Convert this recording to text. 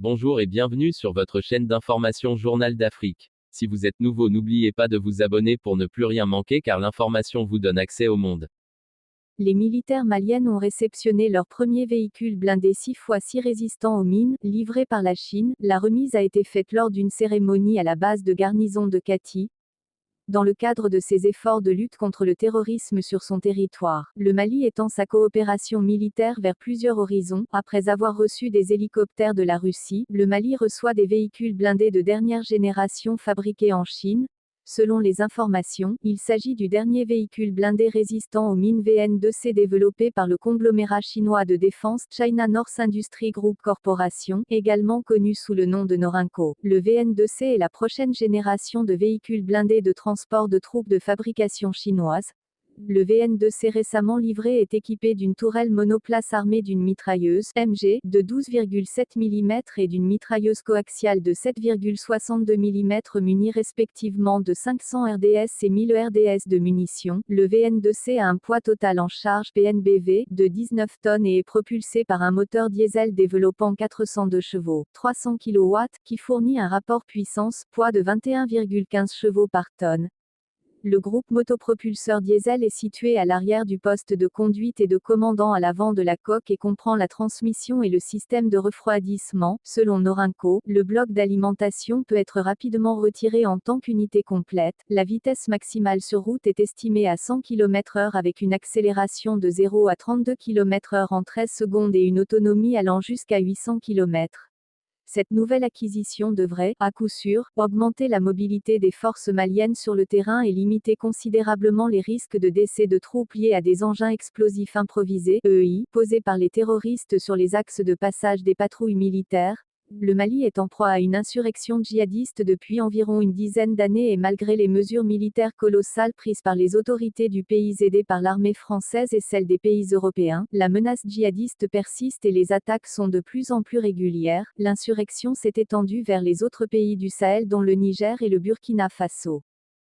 Bonjour et bienvenue sur votre chaîne d'information Journal d'Afrique. Si vous êtes nouveau, n'oubliez pas de vous abonner pour ne plus rien manquer car l'information vous donne accès au monde. Les militaires maliennes ont réceptionné leur premier véhicule blindé 6x6 résistant aux mines, livré par la Chine. La remise a été faite lors d'une cérémonie à la base de garnison de Kati, dans le cadre de ses efforts de lutte contre le terrorisme sur son territoire. Le Mali étend sa coopération militaire vers plusieurs horizons. Après avoir reçu des hélicoptères de la Russie, le Mali reçoit des véhicules blindés de dernière génération fabriqués en Chine. Selon les informations, il s'agit du dernier véhicule blindé résistant aux mines VN2C développé par le conglomérat chinois de défense China North Industry Group Corporation, également connu sous le nom de Norinco. Le VN2C est la prochaine génération de véhicules blindés de transport de troupes de fabrication chinoise. Le VN2C récemment livré est équipé d'une tourelle monoplace armée d'une mitrailleuse MG de 12,7 mm et d'une mitrailleuse coaxiale de 7,62 mm munie respectivement de 500 RDS et 1000 RDS de munitions. Le VN2C a un poids total en charge PNBV de 19 tonnes et est propulsé par un moteur diesel développant 402 chevaux, 300 kW, qui fournit un rapport puissance-poids de 21,15 chevaux par tonne. Le groupe motopropulseur diesel est situé à l'arrière du poste de conduite et de commandant à l'avant de la coque et comprend la transmission et le système de refroidissement. Selon Norinco, le bloc d'alimentation peut être rapidement retiré en tant qu'unité complète. La vitesse maximale sur route est estimée à 100 km/h avec une accélération de 0 à 32 km/h en 13 secondes et une autonomie allant jusqu'à 800 km. Cette nouvelle acquisition devrait, à coup sûr, augmenter la mobilité des forces maliennes sur le terrain et limiter considérablement les risques de décès de troupes liés à des engins explosifs improvisés, EI, posés par les terroristes sur les axes de passage des patrouilles militaires. Le Mali est en proie à une insurrection djihadiste depuis environ une dizaine d'années et malgré les mesures militaires colossales prises par les autorités du pays aidées par l'armée française et celle des pays européens, la menace djihadiste persiste et les attaques sont de plus en plus régulières. L'insurrection s'est étendue vers les autres pays du Sahel dont le Niger et le Burkina Faso.